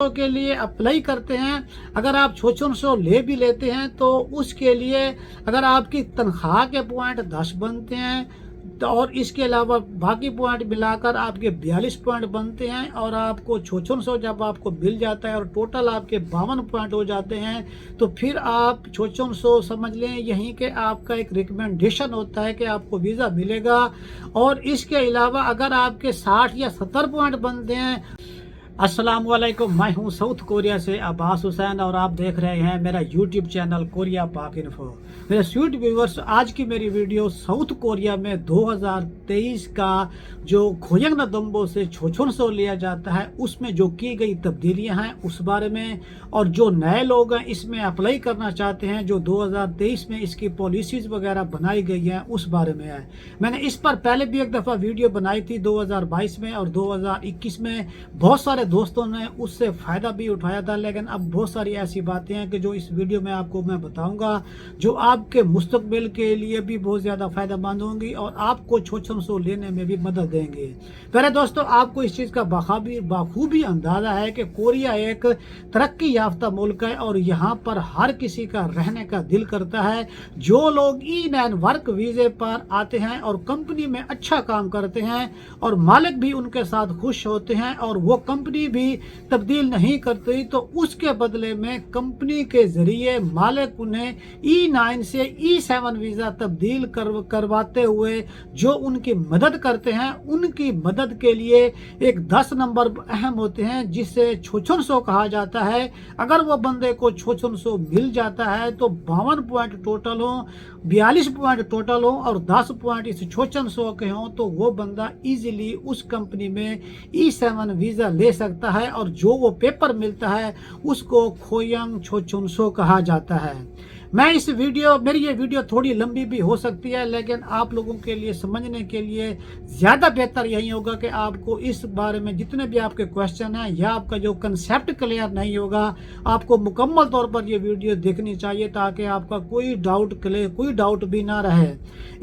के लिए अप्लाई करते हैं, अगर आप 5600 ले भी लेते हैं तो उसके लिए अगर आपकी तनख्वाह के पॉइंट 10 बनते हैं तो और इसके अलावा बाकी पॉइंट मिलाकर आपके 42 पॉइंट बनते हैं और आपको 5600 जब आपको मिल जाता है और टोटल आपके 52 पॉइंट हो जाते हैं तो फिर आप 5600 समझ लें यहीं के आपका एक रिकमेंडेशन होता है कि आपको वीज़ा मिलेगा। और इसके अलावा अगर आपके 60 या 70 पॉइंट बनते हैं। अस्सलाम वालेकुम, मैं हूं साउथ कोरिया से अब्बास हुसैन और आप देख रहे हैं मेरा यूट्यूब चैनल कोरिया पाक इन्फो। मेरे स्वीट व्यूवर्स, आज की मेरी वीडियो साउथ कोरिया में 2023 का जो खोयंगनदोंबो से छोछोनसो लिया जाता है उसमें जो की गई तब्दीलियां हैं उस बारे में, और जो नए लोग हैं इसमें अप्लाई करना चाहते हैं जो 2023 में इसकी पॉलिसीज वगैरह बनाई गई हैं उस बारे में है। मैंने इस पर पहले भी एक दफ़ा वीडियो बनाई थी 2022 में और 2021 में। बहुत सारे दोस्तों ने उससे फ़ायदा भी उठाया था, लेकिन अब बहुत सारी ऐसी बातें हैं कि जो इस वीडियो में आपको मैं बताऊंगा जो आपके मुस्तकबिल के लिए भी बहुत ज़्यादा फ़ायदेमंद होंगी और आपको छोछोनसो लेने में भी मदद देंगे। पहले दोस्तों, आपको इस चीज़ का बखूबी अंदाज़ा है कि कोरिया एक तरक्की याफ्ता मुल्क है और यहाँ पर हर किसी का रहने का दिल करता है। जो लोग E9 वर्क वीज़े पर आते हैं और कंपनी में अच्छा काम करते हैं और मालिक भी उनके साथ खुश होते हैं और वो कंपनी भी तब्दील नहीं करती तो उसके बदले में कंपनी के जरिए मालिक उन्हें E9 से E7 वीज़ा तब्दील करवाते हुए जो उनकी मदद करते हैं, उनकी मदद के लिए एक 10 नंबर अहम होते हैं जिसे छोछोनसो कहा जाता है। अगर वो बंदे को छोछोनसो मिल जाता है तो 52 पॉइंट टोटल हो, 42 पॉइंट टोटल हो और 10 पॉइंट इस छोछोनसो के हों तो वो बंदा इजीली उस कंपनी में E7 वीज़ा ले सकता है और जो वो पेपर मिलता है उसको खोयंग छोछोनसो कहा जाता है। मेरी ये वीडियो थोड़ी लंबी भी हो सकती है, लेकिन आप लोगों के लिए समझने के लिए ज़्यादा बेहतर यही होगा कि आपको इस बारे में जितने भी आपके क्वेश्चन हैं या आपका जो कंसेप्ट क्लियर नहीं होगा आपको मुकम्मल तौर पर ये वीडियो देखनी चाहिए ताकि आपका कोई डाउट भी ना रहे।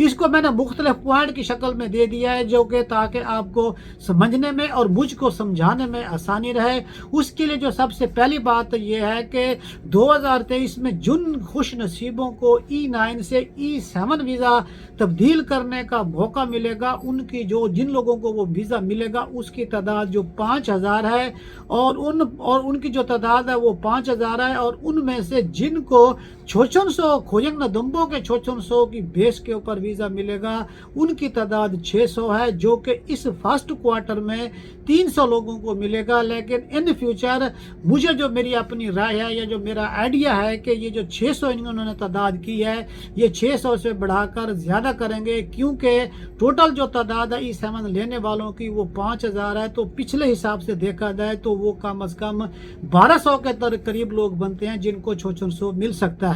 इसको मैंने मुख्तलिफ पॉइंट की शक्ल में दे दिया है जो कि ताकि आपको समझने में और मुझको समझाने में आसानी रहे। उसके लिए जो सबसे पहली बात यह है कि 2023 में जिन खुश नसीबों को E9 से E7 वीज़ा तब्दील करने का मौका मिलेगा उनकी जिन लोगों को वो वीज़ा मिलेगा उसकी तादाद जो 5000 है और उनकी जो तादाद है वो 5000 है और उनमें से जिनको छोछोनसो खोयंगनदोंबो के छोछोनसो की बेस के ऊपर वीज़ा मिलेगा उनकी तादाद 600 है जो कि इस फर्स्ट क्वार्टर में 300 लोगों को मिलेगा। लेकिन इन फ्यूचर मुझे जो मेरी अपनी राय है या जो मेरा आइडिया है कि ये जो 600 इन्होंने तादाद की है ये 600 से बढ़ाकर ज़्यादा करेंगे क्योंकि टोटल जो तादाद है E7 लेने वालों की वो 5000 है। तो पिछले हिसाब से देखा जाए तो वो कम अज़ कम 1200 के करीब लोग बनते हैं जिनको छोछोनसो मिल सकता है।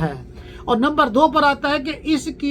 और नंबर 2 पर आता है कि इसके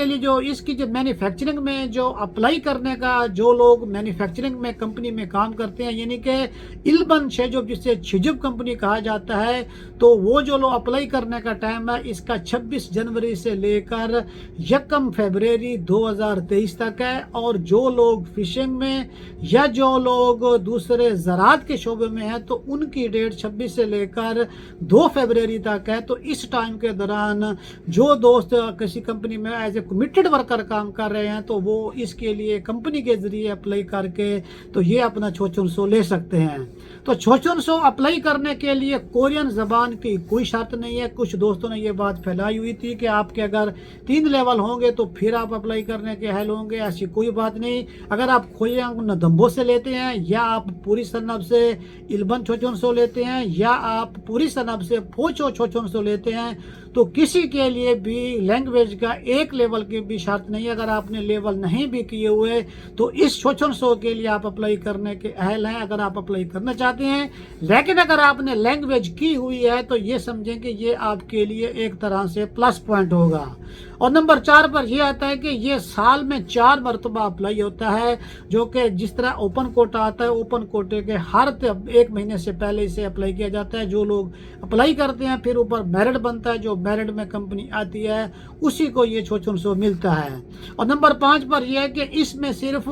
लिए इसकी जो मैन्युफैक्चरिंग में जो अप्लाई करने का जो लोग मैन्युफैक्चरिंग में कंपनी में काम करते हैं यानी कि इल्बन शेजोब जिसे छिजुब कंपनी कहा जाता है तो वो जो लोग अप्लाई करने का टाइम है इसका 26 जनवरी से लेकर 1 फरवरी 2023 तक है। और जो लोग फिशिंग में या जो लोग दूसरे ज़राअत के शोबे में हैं तो उनकी डेट 26 से लेकर 2 फरवरी तक है। तो इस टाइम के दौरान जो दोस्त किसी कंपनी में एज ए कमिटेड वर्कर काम कर रहे हैं तो वो इसके लिए कंपनी के ज़रिए अप्लाई करके तो ये अपना छोछोनसो ले सकते हैं। तो छोछोनसो अप्लाई करने के लिए कोरियन ज़बान की कोई शर्त नहीं है। कुछ दोस्तों ने ये बात फैलाई हुई थी कि आपके अगर 3 लेवल होंगे तो फिर आप अप्लाई करने के अहल होंगे, ऐसी कोई बात नहीं। अगर आप खोयंगनदोंबो से लेते हैं या आप पूरी सनब से इल्बन छोछोनसो लेते हैं या आप पूरी सनब से फोचो छोछोनसो लेते हैं तो किसी के लिए भी लैंग्वेज का एक लेवल की भी शर्त नहीं। अगर आपने लेवल नहीं भी किए हुए तो इस छोछोनसो के लिए आप अप्लाई करने के अहल हैं अगर आप अप्लाई करना चाहते हैं। लेकिन अगर आपने लैंग्वेज की हुई है तो ये समझें कि ये आपके लिए एक तरह से प्लस पॉइंट होगा। और नंबर 4 पर यह आता है कि ये साल में 4 मरतबा अप्लाई होता है जो कि जिस तरह ओपन कोटा आता है ओपन कोटे के हर 1 महीने से पहले इसे अप्लाई किया जाता है। जो लोग अप्लाई करते हैं फिर ऊपर मेरिट बनता है, जो मेरिट में कंपनी आती है उसी को ये छोछोनसो मिलता है। और नंबर 5 पर यह है कि इसमें सिर्फ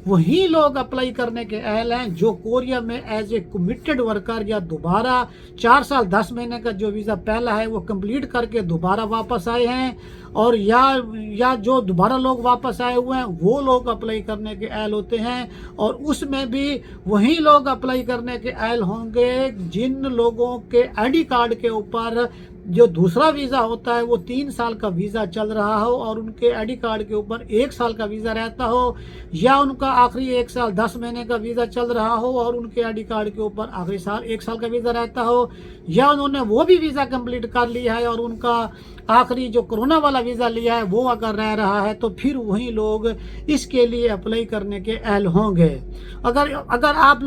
वही लोग अप्लाई करने के अहल हैं जो कोरिया में एज ए कमिटेड वर्कर या दोबारा 4 साल 10 महीने का जो वीज़ा पहला है वो कंप्लीट करके दोबारा वापस आए हैं, और या जो दोबारा लोग वापस आए हुए हैं वो लोग अप्लाई करने के अहल होते हैं। और उसमें भी वही लोग अप्लाई करने के अहल होंगे जिन लोगों के आईडी कार्ड के ऊपर जो दूसरा वीज़ा होता है वो 3 साल का वीज़ा चल रहा हो और उनके आईडी कार्ड के ऊपर 1 साल का वीज़ा रहता हो, या उनका आखिरी 1 साल 10 महीने का वीज़ा चल रहा हो और उनके आईडी कार्ड के ऊपर आखिरी साल 1 साल का वीज़ा रहता हो, या उन्होंने वो भी वीज़ा कंप्लीट कर लिया है और उनका आखिरी जो कोरोना वाला वीज़ा लिया है वो अगर रह रहा है, तो फिर वही लोग इसके लिए अप्लाई करने के अहल होंगे। अगर आप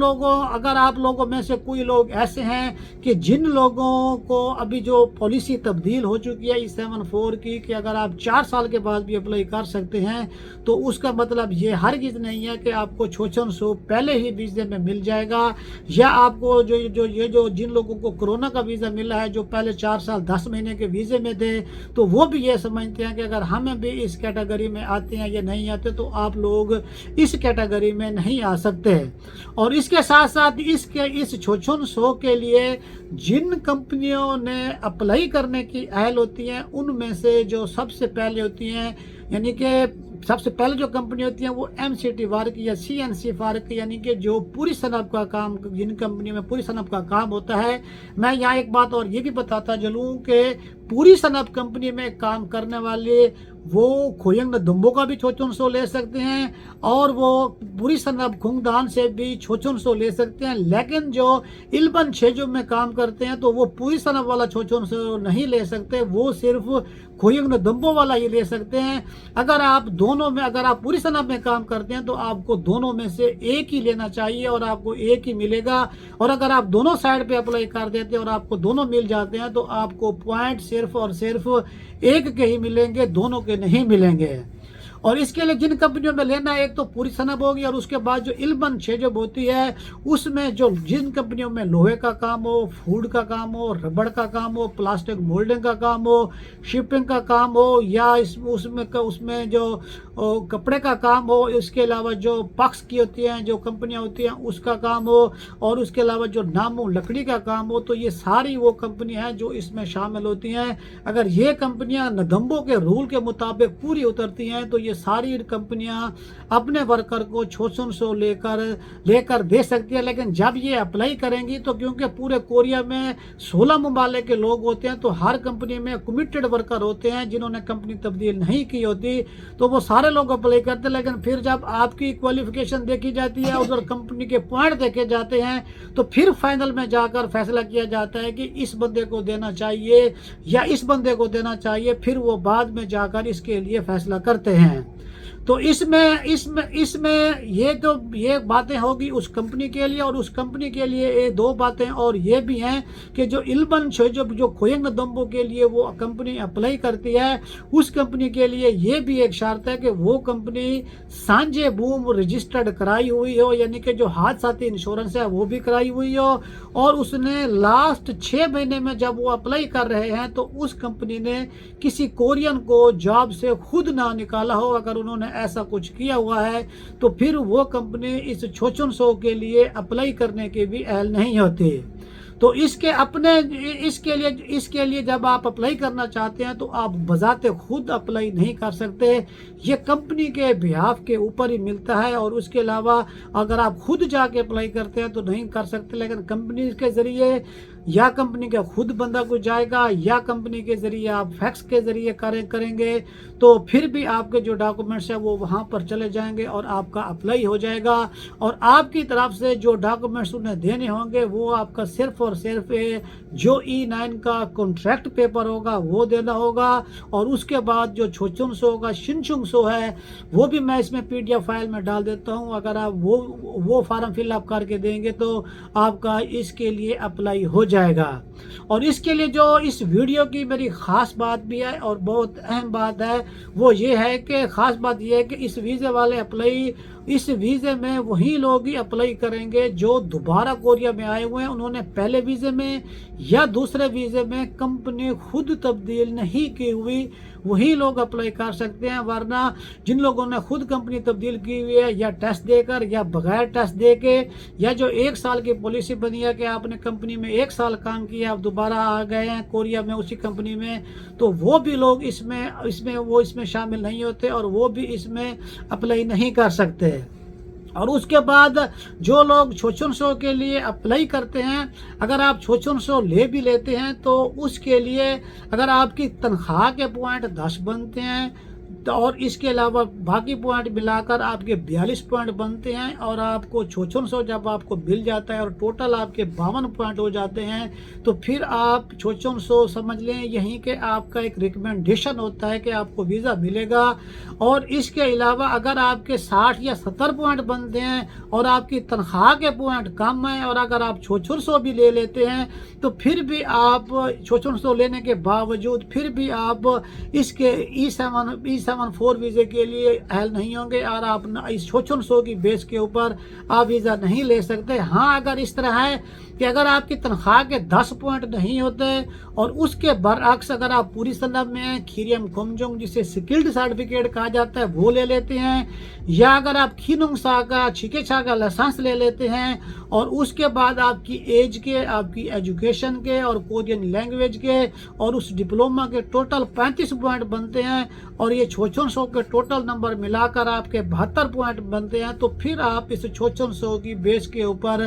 लोगों में से कोई लोग ऐसे हैं कि जिन लोगों को अभी जो पॉलिसी तब्दील हो चुकी है E74 की कि अगर आप 4 साल के बाद भी अप्लाई कर सकते हैं, तो उसका मतलब ये हरगिज़ नहीं है कि आपको 600 पहले ही वीज़े में मिल जाएगा, या आपको जो जिन लोगों को कोरोना का वीज़ा मिला है जो पहले 4 साल 10 महीने के वीज़े में थे, तो वो भी ये समझते हैं कि अगर हमें भी इस कैटेगरी में आते हैं या नहीं आते तो आप लोग इस कैटेगरी में नहीं आ सकते। और इसके साथ साथ इस 600 के लिए जिन कंपनियों ने अप्लाई करने की अहल होती हैं उनमें से जो सबसे पहले होती हैं, यानी कि सबसे पहले जो कंपनी होती हैं वो MCT वर्क या CNC वर्क, यानी कि जो पूरी सनब का काम, जिन कंपनी में पूरी सनब का काम होता है। मैं यहाँ एक बात और ये भी बताता चलूँ कि पूरी सनब कंपनी में काम करने वाले वो खोयंग दम्बो का भी 600 ले सकते हैं और वो पूरी सनब खुंगदान से भी 600 ले सकते हैं, लेकिन जो इल्बन छेजो में काम करते हैं तो वो पूरी सनब वाला 600 नहीं ले सकते, वो सिर्फ खोयंग दम्बो वाला ही ले सकते हैं। अगर आप पूरी सनब में काम करते हैं तो आपको दोनों में से एक ही लेना चाहिए और आपको एक ही मिलेगा, और अगर आप दोनों साइड पे अप्लाई कर देते हैं और आपको दोनों मिल जाते हैं तो आपको पॉइंट सिर्फ और सिर्फ एक के ही मिलेंगे, दोनों के नहीं मिलेंगे। और इसके लिए जिन कंपनियों में लेना है, एक तो पूरी सनब होगी और उसके बाद जो इल्बन छेजब होती है उसमें जो जिन कंपनियों में लोहे का काम हो, फूड का काम हो, रबड़ का काम हो, प्लास्टिक मोल्डिंग का काम हो, शिपिंग का काम हो, या उसमें जो कपड़े का काम हो, इसके अलावा जो पक्स की होती हैं जो कंपनियां होती हैं उसका काम हो, और उसके अलावा जो नामो लकड़ी का काम हो, तो ये सारी वो कंपनियां हैं जो इसमें शामिल होती हैं। अगर ये कंपनियां नदम्बो के रूल के मुताबिक पूरी उतरती हैं तो ये सारी कंपनियां अपने वर्कर को 600 लेकर दे सकती है। लेकिन जब ये अप्लाई करेंगी तो क्योंकि पूरे कोरिया में 16 ममालिक के लोग होते हैं, तो हर कंपनी में कमिटेड वर्कर होते हैं जिन्होंने कंपनी तब्दील नहीं की होती, तो वो सारे लोग अप्लाई करते हैं। लेकिन फिर जब आपकी क्वालिफिकेशन देखी जाती है, उधर कंपनी के पॉइंट देखे जाते हैं, तो फिर फाइनल में जाकर फैसला किया जाता है कि इस बंदे को देना चाहिए या इस बंदे को देना चाहिए, फिर वो बाद में जाकर इसके लिए फैसला करते हैं। तो इसमें ये बातें होगी उस कंपनी के लिए, और उस कंपनी के लिए ये 2 बातें और ये भी हैं कि जो इल्बन जो खोयंग दम्बो के लिए वो कंपनी अप्लाई करती है, उस कंपनी के लिए ये भी एक शर्त है कि वो कंपनी सांझे बूम रजिस्टर्ड कराई हुई हो, यानी कि जो हादसाती इंश्योरेंस है वो भी कराई हुई हो, और उसने लास्ट 6 महीने में जब वो अप्लाई कर रहे हैं तो उस कंपनी ने किसी कोरियन को जॉब से खुद ना निकाला हो। अगर उन्होंने ऐसा कुछ किया हुआ है तो फिर वो कंपनी इस 600 के लिए अप्लाई करने के भी अहल नहीं होती। तो इसके लिए जब आप अप्लाई करना चाहते हैं तो आप बजाते खुद अप्लाई नहीं कर सकते, ये कंपनी के बिहाफ के ऊपर ही मिलता है, और उसके अलावा अगर आप खुद जाके अप्लाई करते हैं तो नहीं कर सकते। लेकिन कंपनी के ज़रिए या कंपनी का खुद बंदा कुछ जाएगा या कंपनी के ज़रिए आप फैक्स के ज़रिए करेंगे, तो फिर भी आपके जो डॉक्यूमेंट्स हैं वो वहाँ पर चले जाएंगे और आपका अप्लाई हो जाएगा। और आपकी तरफ से जो डॉक्यूमेंट्स उन्हें देने होंगे वो आपका सिर्फ और सिर्फ जो E9 का कॉन्ट्रैक्ट पेपर होगा वो देना होगा, और उसके बाद जो 600 का शिनचुंगसो है वो भी मैं इसमें PDF फाइल में डाल देता हूँ। अगर आप वो फार्म फिल अप करके देंगे तो आपका इसके लिए अप्लाई हो जाएगा। और इसके लिए जो इस वीडियो की मेरी ख़ास बात भी है और बहुत अहम बात है वो ये है कि ख़ास बात ये है कि इस वीज़े वाले اس ویزے میں وہی لوگ ہی اپلائی کریں گے جو دوبارہ کوریا میں آئے ہوئے ہیں، انہوں نے پہلے ویزے میں یا دوسرے ویزے میں کمپنی خود تبدیل نہیں کی ہوئی، وہی لوگ اپلائی کر سکتے ہیں۔ ورنہ جن لوگوں نے خود کمپنی تبدیل کی ہوئی ہے، یا ٹیسٹ دے کر یا بغیر ٹیسٹ دے کے، یا جو 1 سال کی پالیسی بنی ہے کہ آپ نے کمپنی میں 1 سال کام کیا، آپ دوبارہ آ گئے ہیں کوریا میں اسی کمپنی میں، تو وہ بھی لوگ اس میں شامل نہیں ہوتے اور وہ بھی اس میں اپلائی نہیں کر سکتے۔ اور اس کے بعد جو لوگ چھوچن کے لیے اپلائی کرتے ہیں، اگر آپ چھوچن لے بھی لیتے ہیں تو اس کے لیے اگر آپ کی تنخواہ کے پوائنٹ 10 بنتے ہیں اور اس کے علاوہ باقی پوائنٹ ملا کر آپ کے 42 پوائنٹ بنتے ہیں، اور آپ کو چھوچن جب آپ کو مل جاتا ہے اور ٹوٹل آپ کے 52 پوائنٹ ہو جاتے ہیں، تو پھر آپ چھوچن سمجھ لیں یہیں کہ آپ کا ایک ریکمنڈیشن ہوتا ہے کہ آپ کو ویزا ملے گا۔ اور اس کے علاوہ اگر آپ کے 60 یا 70 پوائنٹ بنتے ہیں اور آپ کی تنخواہ کے پوائنٹ کم ہیں، اور اگر آپ چھوچن بھی لے لیتے ہیں تو پھر بھی آپ چھوچن لینے کے باوجود پھر بھی آپ اس کے E74 ویزے کے لیے اہل نہیں ہوں گے، اور آپ اس چھوچن کی بیس کے اوپر آپ ویزا نہیں لے سکتے۔ ہاں، اگر اس طرح ہے کہ اگر آپ کی تنخواہ کے 10 پوائنٹ نہیں ہوتے اور اس کے برعکس اگر آپ پوری سندھ میں ہیں، کھیریم کھمجنگ جسے سکلڈ سرٹیفکیٹ کہا جاتا ہے وہ لے لیتے ہیں، یا اگر آپ کھینونگ سا کا چھکے چھا کا لائسنس لے لیتے ہیں، اور اس کے بعد آپ کی ایج کے، آپ کی ایجوکیشن کے اور کورین لینگویج کے اور اس ڈپلومہ کے ٹوٹل 35 پوائنٹ بنتے ہیں، اور یہ چھوچن کے ٹوٹل نمبر ملا کر آپ کے 72 پوائنٹ بنتے ہیں، تو پھر آپ اس چھوچن کی بیس کے اوپر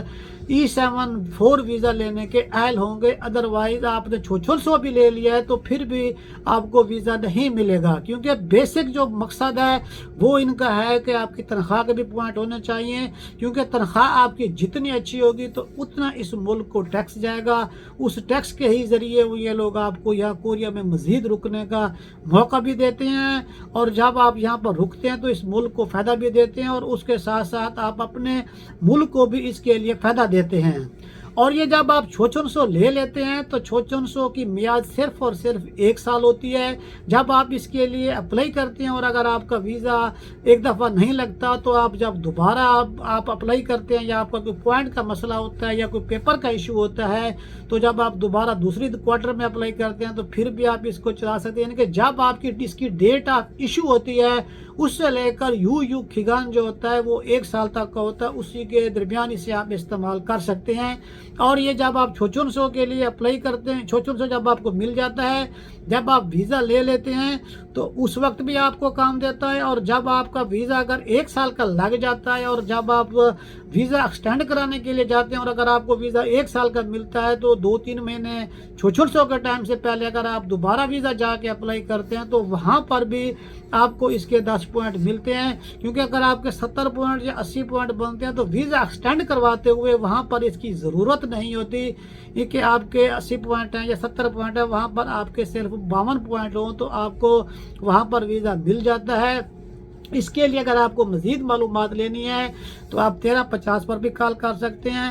E74 ویزا لینے کے اہل ہوں گے۔ ادروائز آپ نے چھوچن بھی لے لیا ہے تو پھر بھی آپ کو ویزا نہیں ملے گا، کیونکہ بیسک جو مقصد ہے وہ ان کا ہے کہ آپ کی تنخواہ کے بھی پوائنٹ ہونے چاہیے، کیونکہ تنخواہ آپ کی جتنی اچھی ہوگی تو اتنا اس ملک کو ٹیکس جائے گا، اس ٹیکس کے ہی ذریعے یہ لوگ آپ کو یہاں کوریا میں مزید رکنے کا موقع بھی دیتے ہیں، اور جب آپ یہاں پر رکتے ہیں تو اس ملک کو فائدہ بھی دیتے ہیں، اور اس کے ساتھ ساتھ آپ اپنے ملک کو بھی اس کے لیے فائدہ دیتے ہیں۔ اور یہ جب آپ چھوچن لے لیتے ہیں تو چھوچن کی میعاد صرف اور صرف 1 سال ہوتی ہے۔ جب آپ اس کے لیے اپلائی کرتے ہیں اور اگر آپ کا ویزا ایک دفعہ نہیں لگتا تو آپ جب دوبارہ آپ اپلائی کرتے ہیں، یا آپ کا کوئی پوائنٹ کا مسئلہ ہوتا ہے یا کوئی پیپر کا ایشو ہوتا ہے، تو جب آپ دوبارہ دوسری کوارٹر میں اپلائی کرتے ہیں تو پھر بھی آپ اس کو چلا سکتے ہیں، یعنی کہ جب آپ کی اس کی ڈیٹ آف ایشو ہوتی ہے اس سے لے کر یو کھگان جو ہوتا ہے وہ 1 سال تک کا ہوتا ہے، اسی کے درمیان اسے آپ استعمال کر سکتے ہیں۔ اور یہ جب آپ چھوچن کے لیے اپلائی کرتے ہیں، چھوچن جب آپ کو مل جاتا ہے، جب آپ ویزا لے لیتے ہیں تو اس وقت بھی آپ کو کام دیتا ہے، اور جب آپ کا ویزا اگر 1 سال کا لگ جاتا ہے اور جب آپ ویزا ایکسٹینڈ کرانے کے لیے جاتے ہیں اور اگر آپ کو ویزا 1 سال کا ملتا ہے تو 2-3 مہینے چھوچن کے ٹائم سے پہلے اگر آپ دوبارہ ویزا جا کے اپلائی کرتے ہیں تو وہاں پر بھی آپ کو اس کے 10 پوائنٹ ملتے ہیں، کیونکہ اگر آپ کے 70 پوائنٹ یا 80 پوائنٹ بنتے ہیں تو ویزا ایکسٹینڈ کرواتے ہوئے وہاں پر اس کی ضرورت نہیں ہوتی کہ آپ کے 80 پوائنٹ ہیں یا 70 پوائنٹ ہیں، وہاں پر آپ کے صرف 52 پوائنٹ ہوں تو آپ کو وہاں پر ویزا مل جاتا ہے۔ اس کے لیے اگر آپ کو مزید معلومات لینی ہے تو آپ 1350 پر بھی کال کر سکتے ہیں۔